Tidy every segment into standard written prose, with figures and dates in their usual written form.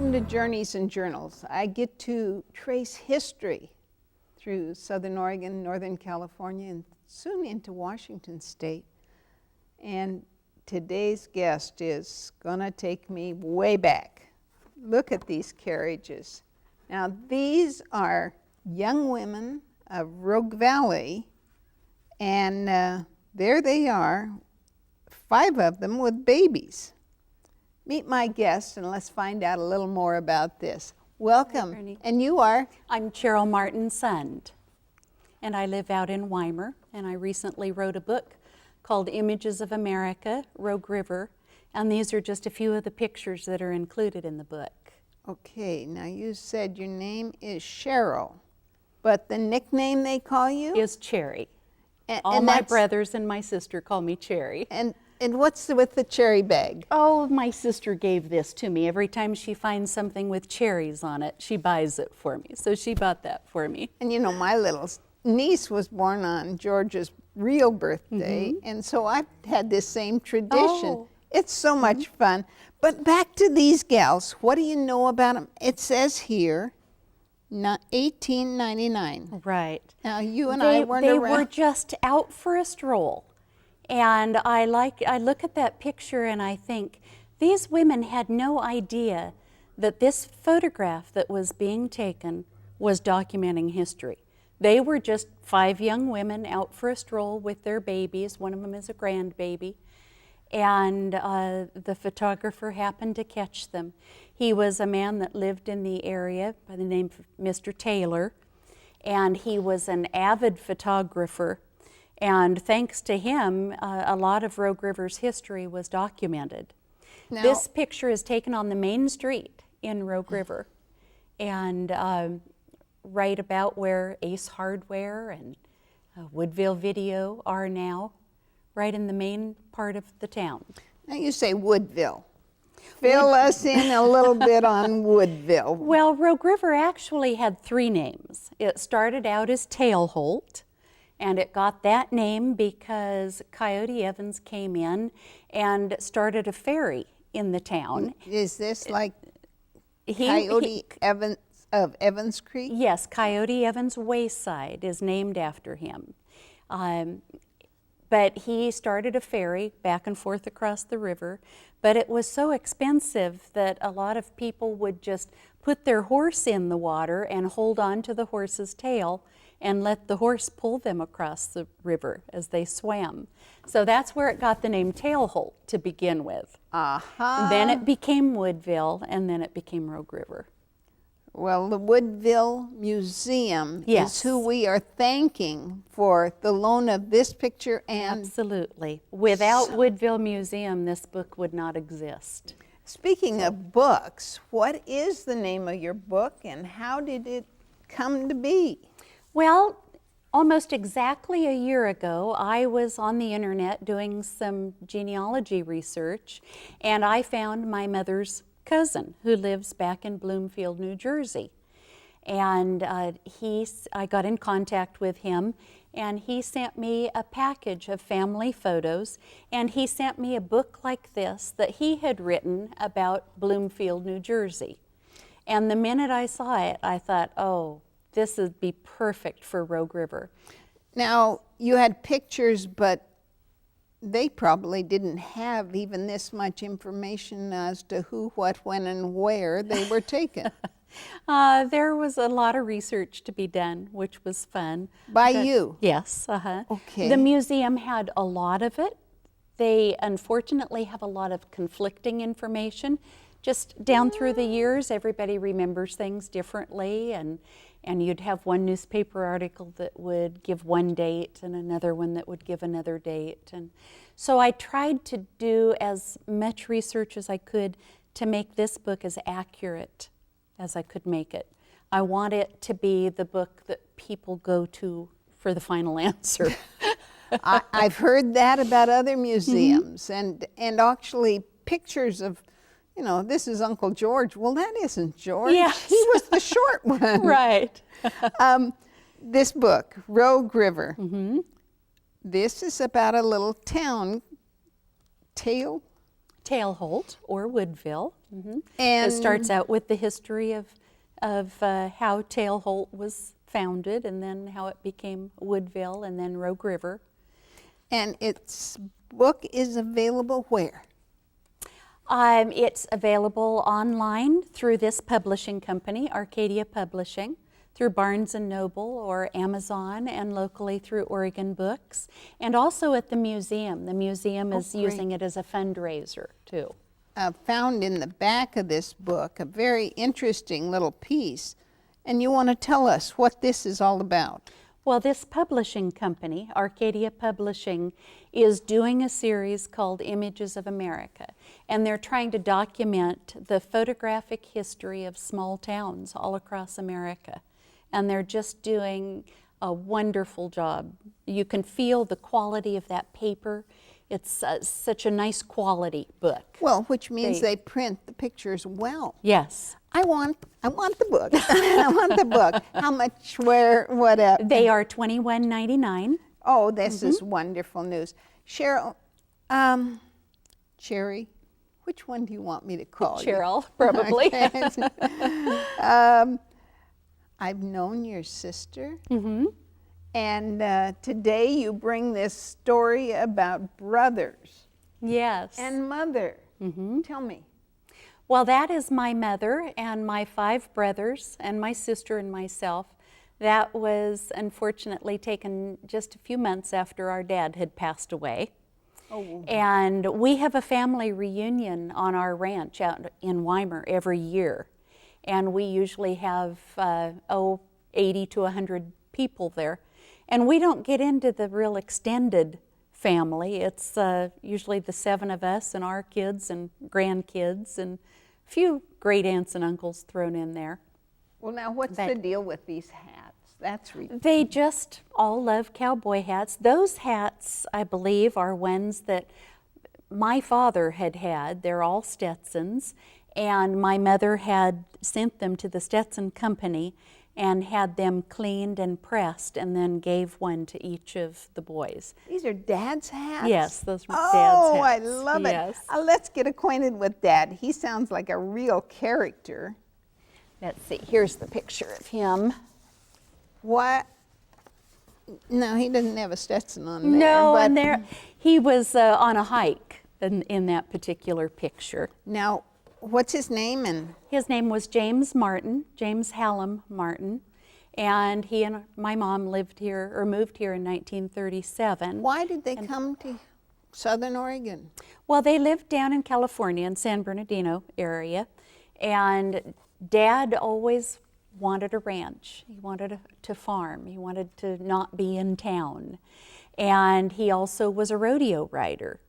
Welcome to Journeys and Journals. I get to trace history through Southern Oregon, Northern California, and soon into Washington State. And today's guest is gonna take me way back. Look at these carriages. Now, these are young women of Rogue Valley, and there they are, 5 of them with babies. Meet my guests and let's find out a little more about this. Welcome. Hi, Bernie. And you are? I'm Cheryl Martin Sund, and I live out in Weimar, and I recently wrote a book called Images of America, Rogue River, and these are just a few of the pictures that are included in the book. Okay, now you said your name is Cheryl, but the nickname they call you? Is Cherry. And All my that's- brothers and my sister call me Cherry. And what's with the cherry bag? Oh, my sister gave this to me. Every time she finds something with cherries on it, she buys it for me. So she bought that for me. And you know, my little niece was born on George's real birthday, and so I've had this same tradition. Oh. It's so much fun. But back to these gals, what do you know about them? It says here, 1899. Right. Now you and I weren't They around. were just out for a stroll. And I look at that picture and I think, these women had no idea that this photograph that was being taken was documenting history. They were just 5 young women out for a stroll with their babies. One of them is a grandbaby. And the photographer happened to catch them. He was a man that lived in the area by the name of Mr. Taylor, and he was an avid photographer. And thanks to him, a lot of Rogue River's history was documented. Now- This picture is taken on the main street in Rogue River, and right about where Ace Hardware and Woodville Video are now, right in the main part of the town. Now you say Woodville. Fill us in a little bit on Woodville. Well, Rogue River actually had 3 names. It started out as Tailholt, and it got that name because Coyote Evans came in and started a ferry in the town. Is this like He- Coyote Evans of Evans Creek? Yes, Coyote Evans Wayside is named after him. But he started a ferry back and forth across the river, but it was so expensive that a lot of people would just put their horse in the water and hold on to the horse's tail and let the horse pull them across the river as they swam. So that's where it got the name Tailholt to begin with. Aha. Then it became Woodville, and then it became Rogue River. Well, the Woodville Museum Yes. is who we are thanking for the loan of this picture and Absolutely. Without Woodville Museum, this book would not exist. speaking of books, what is the name of your book and how did it come to be? Well, almost exactly a year ago, I was on the internet doing some genealogy research, and I found my mother's cousin who lives back in Bloomfield, New Jersey. And I got in contact with him, and he sent me a package of family photos, and he sent me a book like this that he had written about Bloomfield, New Jersey. And the minute I saw it, I thought, oh, this would be perfect for Rogue River. Now, you had pictures, but they probably didn't have even this much information as to who, what, when, and where they were taken. There was a lot of research to be done, which was fun. By you? Yes. Okay. The museum had a lot of it. They unfortunately have a lot of conflicting information. Just down through the years, everybody remembers things differently, and you'd have one newspaper article that would give one date and another one that would give another date. And so I tried to do as much research as I could to make this book as accurate as I could make it. I want it to be the book that people go to for the final answer. I've heard that about other museums, and actually pictures of, you know, this is Uncle George. Well, that isn't George. Yes. He was the short one. Right. This book, Rogue River, this is about a little town, Tailholt or Woodville. And it starts out with the history of how Tailholt was founded, and then how it became Woodville, and then Rogue River. And its book is available where? It's available online through this publishing company, Arcadia Publishing, through Barnes & Noble or Amazon, and locally through Oregon Books, and also at the museum. The museum is using it as a fundraiser, too. Found in the back of this book a very interesting little piece, and you want to tell us what this is all about. Well, this publishing company, Arcadia Publishing, is doing a series called Images of America, and they're trying to document the photographic history of small towns all across America, and they're just doing a wonderful job. You can feel the quality of that paper. It's such a nice quality book. Well, which means they print the pictures well. Yes. I want the book. I want the book. How much, where, what? They are $21.99. Oh, this is wonderful news. Cheryl, Cherry, which one do you want me to call you? Cheryl, probably. I've known your sister. And today you bring this story about brothers. Yes. And mother. Tell me. Well, that is my mother and my 5 brothers and my sister and myself. That was unfortunately taken just a few months after our dad had passed away. Oh. And we have a family reunion on our ranch out in Weimar every year. And we usually have 80 to 100 people there. And we don't get into the real extended family. It's usually the 7 of us and our kids and grandkids and a few great aunts and uncles thrown in there. Well, now what's the deal with these hats? That's ridiculous. They just all love cowboy hats. Those hats, I believe, are ones that my father had. They're all Stetsons. And my mother had sent them to the Stetson Company and had them cleaned and pressed, and then gave one to each of the boys. These are Dad's hats? Yes, those were Dad's hats. Oh, I love it. Yes. Let's get acquainted with Dad. He sounds like a real character. Let's see, here's the picture of him. What? No, he doesn't have a Stetson on there. No, but and there, he was on a hike in that particular picture. Now, what's his name? And his name was James Martin, James Hallam Martin, and he and my mom lived here, or moved here in 1937. why did they come to Southern Oregon? Well, they lived down in California, in San Bernardino area, and Dad always wanted a ranch. He wanted to farm. He wanted to not be in town. And he also was a rodeo rider.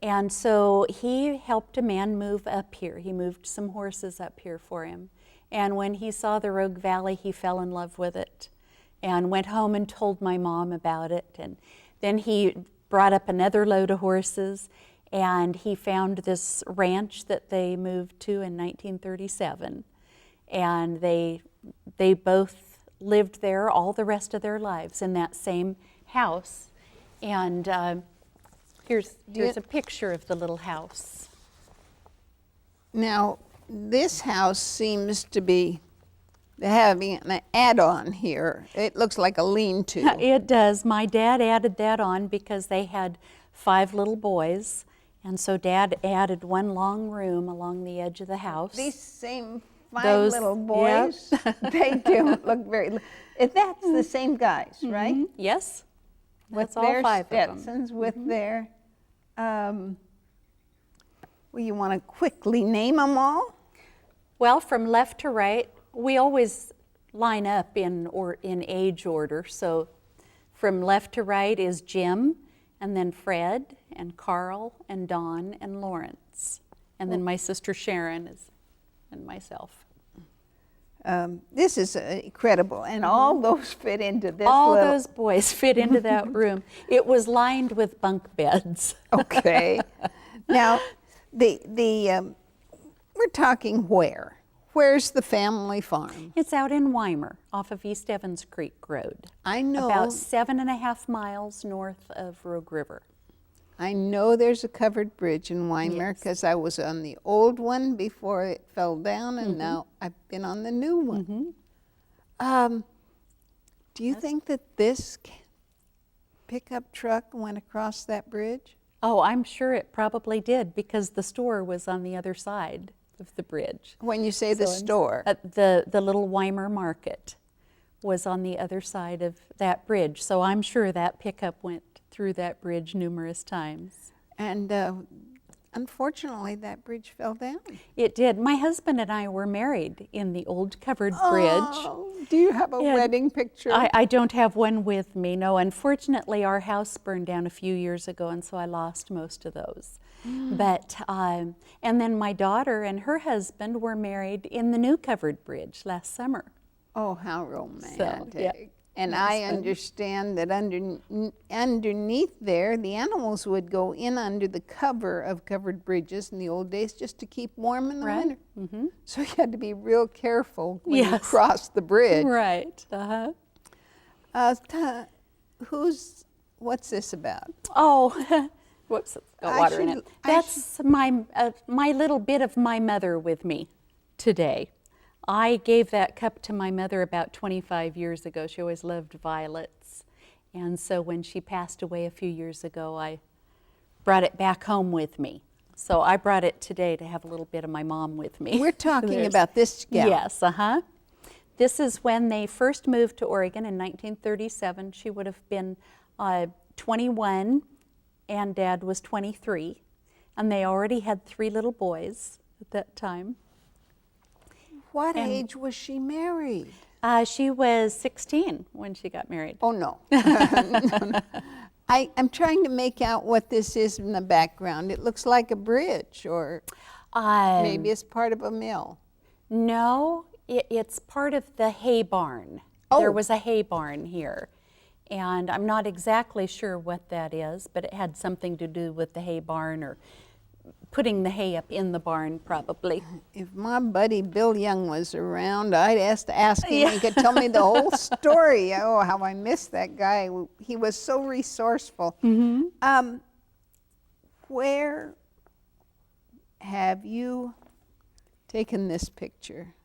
And so he helped a man move up here. He moved some horses up here for him. And when he saw the Rogue Valley, he fell in love with it and went home and told my mom about it. And then he brought up another load of horses, and he found this ranch that they moved to in 1937. And they both lived there all the rest of their lives in that same house. And here's a picture of the little house. Now, this house seems to be having an add-on here. It looks like a lean-to. It does. My dad added that on because they had 5 little boys, and so Dad added one long room along the edge of the house. These same 5 little boys, they do look very... That's the same guys, right? Yes. With That's all their 5 of them. Stetsons, with their... well, you want to quickly name them all? Well, from left to right, we always line up in age order. So from left to right is Jim, and then Fred, and Carl, and Don, and Lawrence. And then my sister Sharon and myself. This is incredible, and all those fit into this All little... those boys fit into that room. It was lined with bunk beds. Okay. Now, we're talking where? Where's the family farm? It's out in Weimar, off of East Evans Creek Road. I know. About 7.5 miles north of Rogue River. I know there's a covered bridge in Weimar because I was on the old one before it fell down, and now I've been on the new one. Do you think that this pickup truck went across that bridge? Oh, I'm sure it probably did because the store was on the other side of the bridge. When you say the store? The little Weimar market was on the other side of that bridge. So I'm sure that pickup went through that bridge numerous times. And unfortunately, that bridge fell down. It did. My husband and I were married in the old covered bridge. Oh, do you have a wedding picture? I don't have one with me, no. Unfortunately, our house burned down a few years ago, and so I lost most of those. But, and then my daughter and her husband were married in the new covered bridge last summer. Oh, how romantic. So, yeah. And I understand that underneath there, the animals would go in under the cover of covered bridges in the old days just to keep warm in the winter. So you had to be real careful when you crossed the bridge. Right. What's this about? Oh, whoops, it's got water in it. That's my little bit of my mother with me today. I gave that cup to my mother about 25 years ago. She always loved violets. And so when she passed away a few years ago, I brought it back home with me. So I brought it today to have a little bit of my mom with me. We're talking about this gal. Yes, This is when they first moved to Oregon in 1937. She would have been 21 and Dad was 23. And they already had 3 little boys at that time. What age was she married? She was 16 when she got married. Oh, no. No. I'm trying to make out what this is in the background. It looks like a bridge, or maybe it's part of a mill. No, it's part of the hay barn. Oh. There was a hay barn here. And I'm not exactly sure what that is, but it had something to do with the hay barn or putting the hay up in the barn, probably. If my buddy Bill Young was around, I'd ask him. He could tell me the whole story. Oh, how I miss that guy. He was so resourceful. Where have you taken this picture?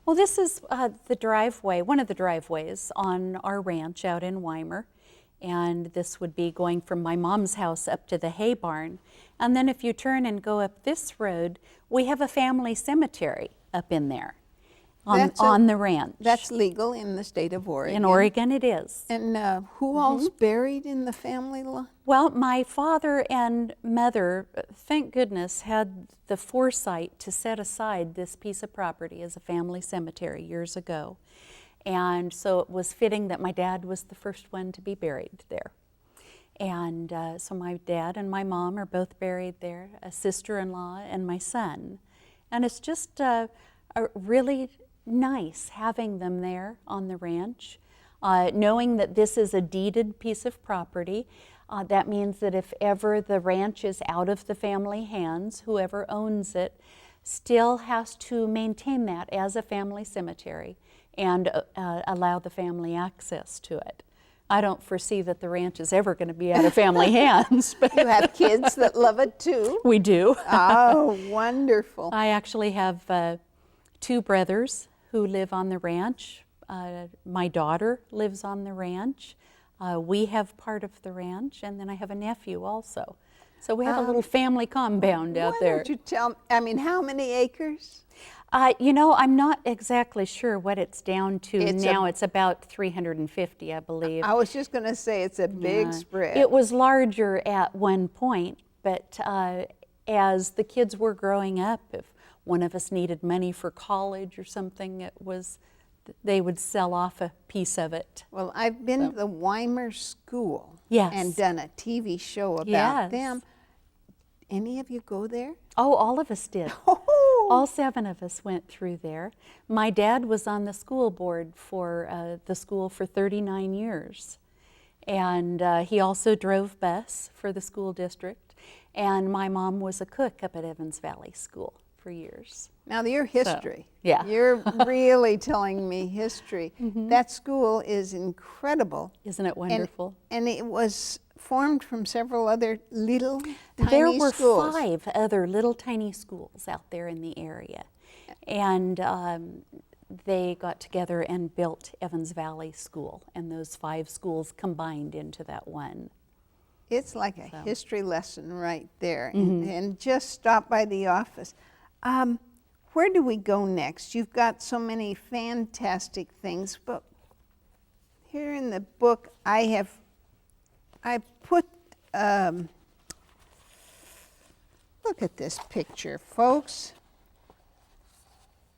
Well, this is the driveway, one of the driveways on our ranch out in Weimar. And this would be going from my mom's house up to the hay barn. And then if you turn and go up this road, we have a family cemetery up in there on the ranch. That's legal in the state of Oregon. In Oregon it is. And who all's buried in the family line? Well, my father and mother, thank goodness, had the foresight to set aside this piece of property as a family cemetery years ago. And so it was fitting that my dad was the first one to be buried there. And so my dad and my mom are both buried there, a sister-in-law and my son. And it's just really nice having them there on the ranch, knowing that this is a deeded piece of property. That means that if ever the ranch is out of the family hands, whoever owns it still has to maintain that as a family cemetery and allow the family access to it. I don't foresee that the ranch is ever going to be out of family hands. But you have kids that love it too? We do. Oh, wonderful. I actually have 2 brothers who live on the ranch. My daughter lives on the ranch. We have part of the ranch, and then I have a nephew also. So we have a little family compound out there. Why don't you tell me, how many acres? You know, I'm not exactly sure what it's down to now. It's about 350, I believe. I was just going to say it's a big spread. It was larger at one point, but as the kids were growing up, if one of us needed money for college or something, they would sell off a piece of it. Well, I've been to the Weimar School and done a TV show about them. Any of you go there? Oh, all of us did. All 7 of us went through there. My dad was on the school board for the school for 39 years. And he also drove bus for the school district. And my mom was a cook up at Evans Valley School for years. Now, your history. So, You're really telling me history. That school is incredible. Isn't it wonderful? And it was formed from several other little tiny There were schools. 5 other little tiny schools out there in the area. And they got together and built Evans Valley School, and those 5 schools combined into that one. It's like a history lesson right there. And just stop by the office. Where do we go next? You've got so many fantastic things, but here in the book I put, look at this picture, folks.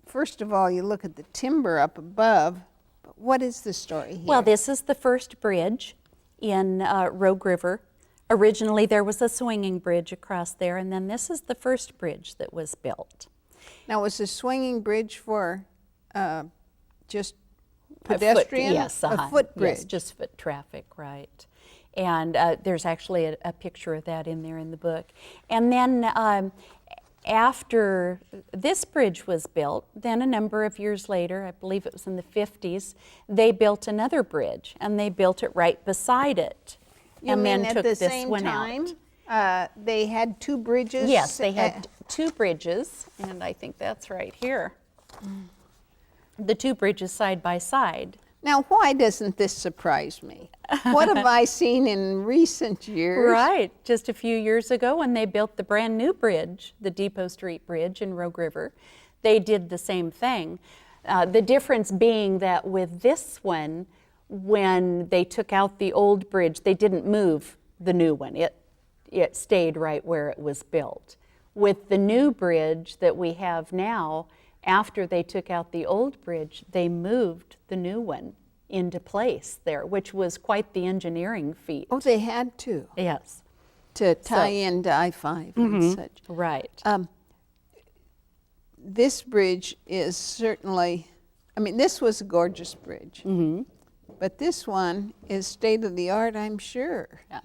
First of all, you look at the timber up above, but what is the story here? Well, this is the first bridge in Rogue River. Originally, there was a swinging bridge across there, and then this is the first bridge that was built. Now, was the swinging bridge for just pedestrian? Yes, a footbridge? Yes, just foot traffic, right. And there's actually a picture of that in there in the book. And then after this bridge was built, then a number of years later, I believe it was in the 50s, they built another bridge, and they built it right beside it. You and mean then at took the this same one time? out. They had 2 bridges? Yes, they had 2 bridges, and I think that's right here. The 2 bridges side by side. Now, why doesn't this surprise me? What have I seen in recent years? Right, just a few years ago when they built the brand new bridge, the Depot Street Bridge in Rogue River, they did the same thing. The difference being that with this one, when they took out the old bridge, they didn't move the new one. It stayed right where it was built. With the new bridge that we have now, after they took out the old bridge, they moved the new one into place there, which was quite the engineering feat. Oh, they had to. Yes. To tie into I-5 and such. Right. This bridge is certainly, I mean, this was a gorgeous bridge. But this one is state-of-the-art, I'm sure. Yeah.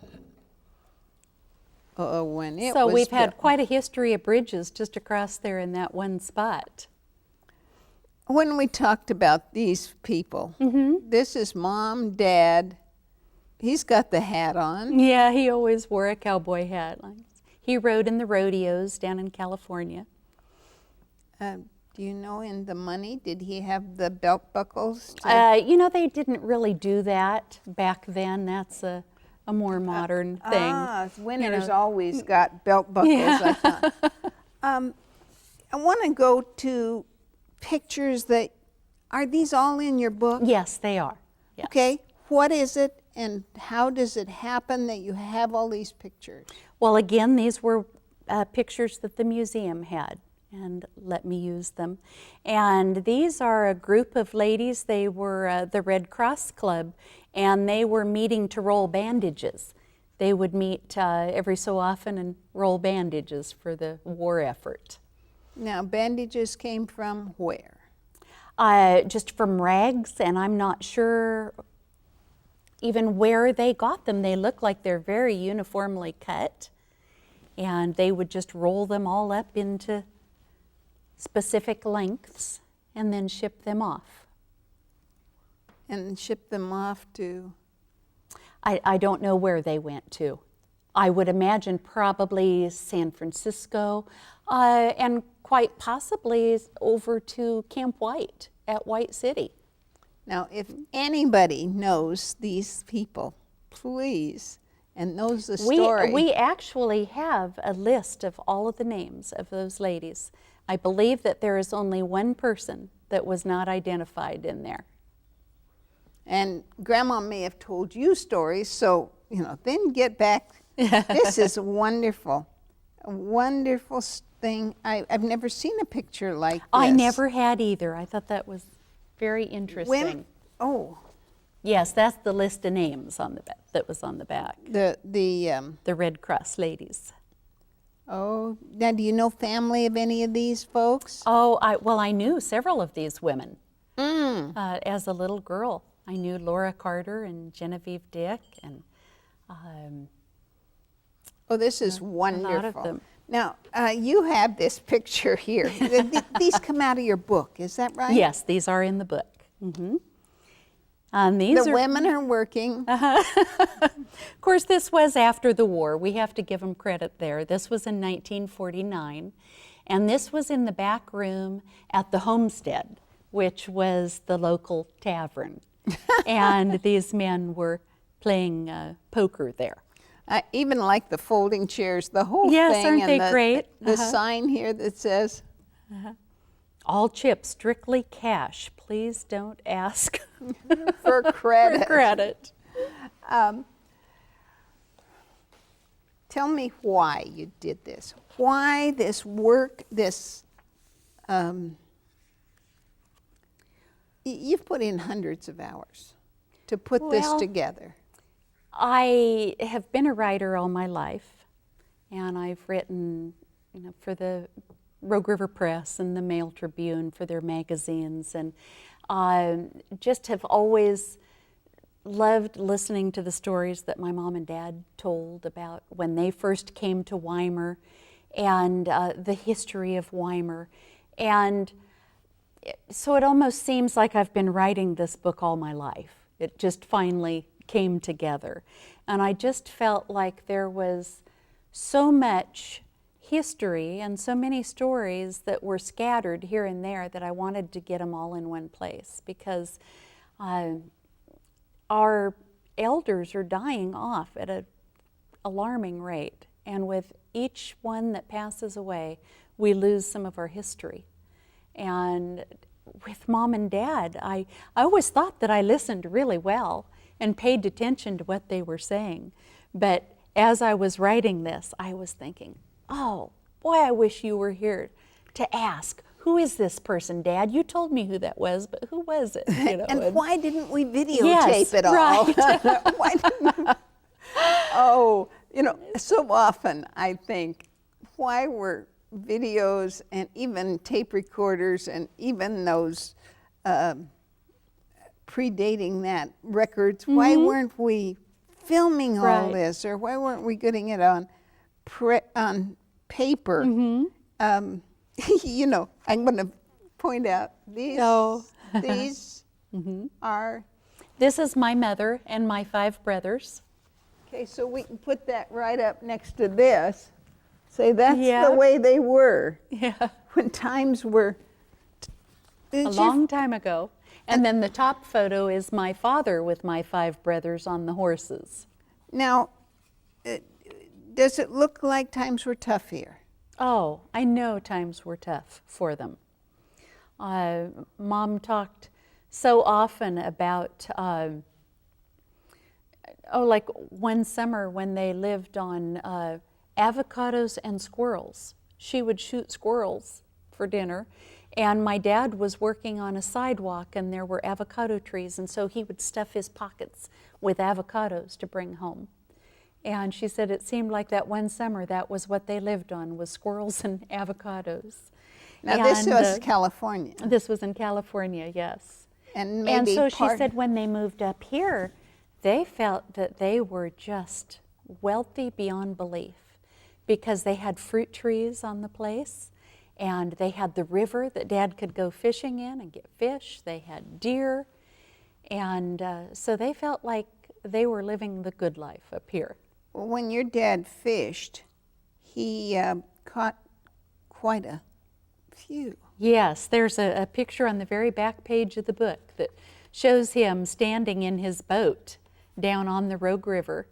When it So was we've had built. quite a history of bridges just across there in that one spot. When we talked about these people, this is Mom, Dad. He's got the hat on. Yeah, he always wore a cowboy hat. He rode in the rodeos down in California. Do you know in the money, did he have the belt buckles? You know, they didn't really do that back then. That's a more modern thing. Winners always got belt buckles, I thought. I want to go to pictures that, are these all in your book? Yes, they are. Yes. Okay, what is it and how does it happen that you have all these pictures? Well, again, these were pictures that the museum had and let me use them. And these are a group of ladies. They were the Red Cross Club, and they were meeting to roll bandages. They would meet every so often and roll bandages for the war effort. Now, bandages came from where? Just from rags, and I'm not sure even where they got them. They look like they're very uniformly cut, and they would just roll them all up into specific lengths and then ship them off. And ship them off to? I don't know where they went to. I would imagine probably San Francisco and quite possibly over to Camp White at White City. Now, if anybody knows these people, please, and knows the story. We actually have a list of all of the names of those ladies. I believe that there is only one person that was not identified in there. And Grandma may have told you stories, so, then get back. This is a wonderful thing. I've never seen a picture like this. I never had either. I thought that was very interesting. Yes, that's the list of names on the back, that was on the back. The Red Cross ladies. Oh, now do you know family of any of these folks? Oh, I knew several of these women. As a little girl, I knew Laura Carter and Genevieve Dick, and this is wonderful. A lot of them. Now, you have this picture here. These come out of your book, is that right? Yes, these are in the book. These The are, women are working. of course, this was after the war. We have to give them credit there. This was in 1949, and this was in the back room at the Homestead, which was the local tavern. And these men were playing poker there. I even like the folding chairs, the whole Yes, thing. aren't and they great? The sign here that says, All chips, strictly cash. Please don't ask for credit. for credit. Tell me why you did this. Why this work, this, you've put in hundreds of hours to put this Well, together. I have been a writer all my life, and I've written, for the Rogue River Press and the Mail Tribune for their magazines, and just have always loved listening to the stories that my mom and dad told about when they first came to Weimar and the history of Weimar. And so it almost seems like I've been writing this book all my life. It just finally came together. And I just felt like there was so much history and so many stories that were scattered here and there that I wanted to get them all in one place, because our elders are dying off at an alarming rate. And with each one that passes away, we lose some of our history. And with Mom and Dad, I always thought that I listened really well and paid attention to what they were saying. But as I was writing this, I was thinking, oh, boy, I wish you were here to ask, who is this person, Dad? You told me who that was, but who was it? And why didn't we videotape Yes, it all? right. Why didn't, oh, so often I think, why were videos and even tape recorders and even those predating that records, why weren't we filming all Right. this, or why weren't we getting it on paper? I'm going to point out these. Oh. These are. This is my mother and my 5 brothers. Okay, so we can put that right up next to this. Say that's Yeah. the way they were Yeah. when times were. A long time ago. And then the top photo is my father with my 5 brothers on the horses. Now, does it look like times were tough here? Oh, I know times were tough for them. Mom talked so often about, like one summer when they lived on avocados and squirrels. She would shoot squirrels for dinner, and my dad was working on a sidewalk and there were avocado trees, and so he would stuff his pockets with avocados to bring home. And she said it seemed like that one summer that was what they lived on, was squirrels and avocados. Now, this was California. This was in California, yes. And maybe so she said when they moved up here, they felt that they were just wealthy beyond belief, because they had fruit trees on the place, and they had the river that Dad could go fishing in and get fish. They had deer, and so they felt like they were living the good life up here. when your dad fished, he caught quite a few. Yes, there's a picture on the very back page of the book that shows him standing in his boat down on the Rogue River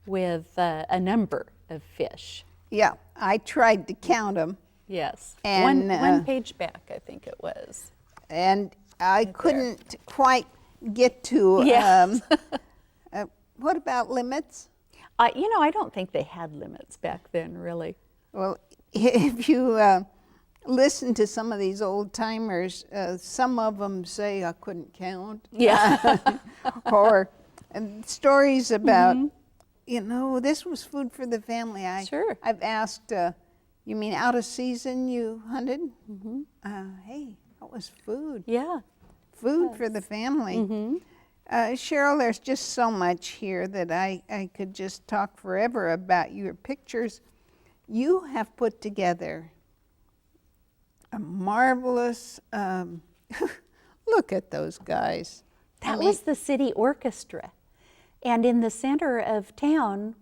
with a number of fish. Yeah, I tried to count them. Yes, And, one page back, I think it was. And I couldn't quite get to, Yes. What about limits? I don't think they had limits back then, really. Well, if you listen to some of these old timers, some of them say I couldn't count. Yeah. Or stories about, this was food for the family. Sure. I've asked, you mean out of season you hunted? Hey, that was food. Yeah. Food for the family. Cheryl, there's just so much here that I could just talk forever about your pictures. You have put together a marvelous, look at those guys. That was the city orchestra. And in the center of town,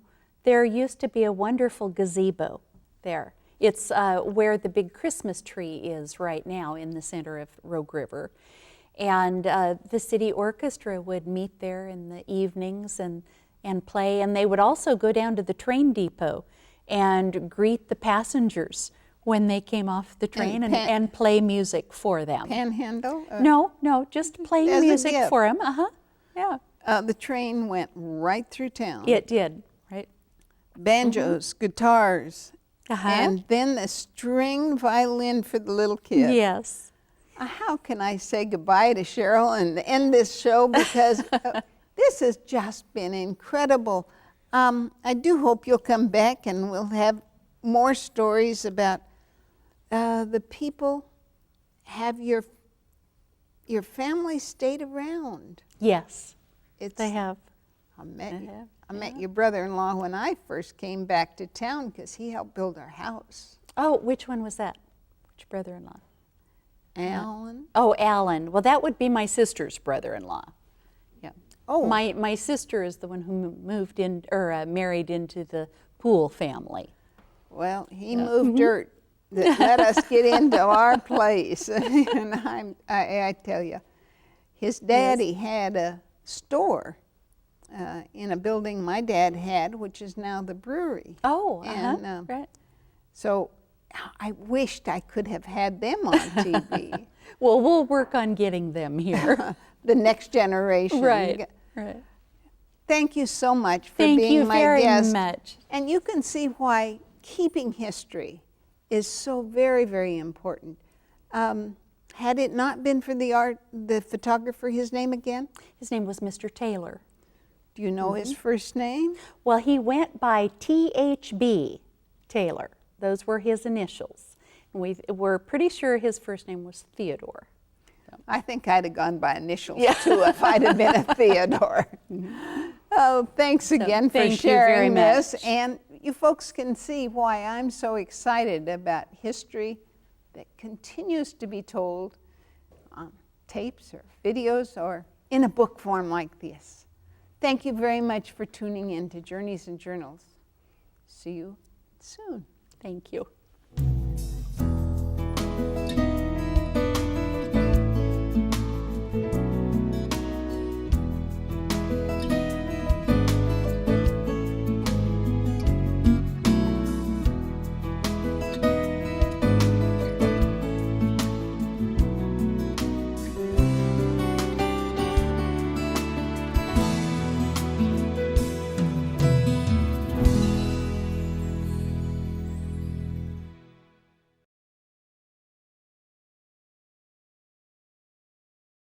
there used to be a wonderful gazebo there. It's where the big Christmas tree is right now in the center of Rogue River. And the city orchestra would meet there in the evenings and play. And they would also go down to the train depot and greet the passengers when they came off the train and play music for them. Panhandle? No, just play as a music gift. for them. Yeah. The train went right through town. It did, right? Banjos, guitars, and then the string violin for the little kid. Yes. How can I say goodbye to Cheryl and end this show, because this has just been incredible. I do hope you'll come back and we'll have more stories about the people. Have your family stayed around? Yes, It's, they have. I met your brother-in-law when I first came back to town because he helped build our house. Oh, which one was that? Which brother-in-law? Alan? Oh, Alan. Well, that would be my sister's brother-in-law. Yeah. Oh. My sister is the one who moved in or married into the Poole family. Well, he moved dirt that let us get into our place. And I tell you, his daddy had a store in a building my dad had, which is now the brewery. Oh, and, right. So I wished I could have had them on TV. Well, we'll work on getting them here. The next generation. Right. Thank you so much for Thank being you my very guest. much. And you can see why keeping history is so very, very important. Had it not been for the photographer, his name again? His name was Mr. Taylor. Do you know his first name? Well, he went by THB Taylor. Those were his initials. We're pretty sure his first name was Theodore. I think I'd have gone by initials too if I'd have been a Theodore. Oh, thanks again for sharing this. And you folks can see why I'm so excited about history that continues to be told on tapes or videos or in a book form like this. Thank you very much for tuning in to Journeys and Journals. See you soon. Thank you.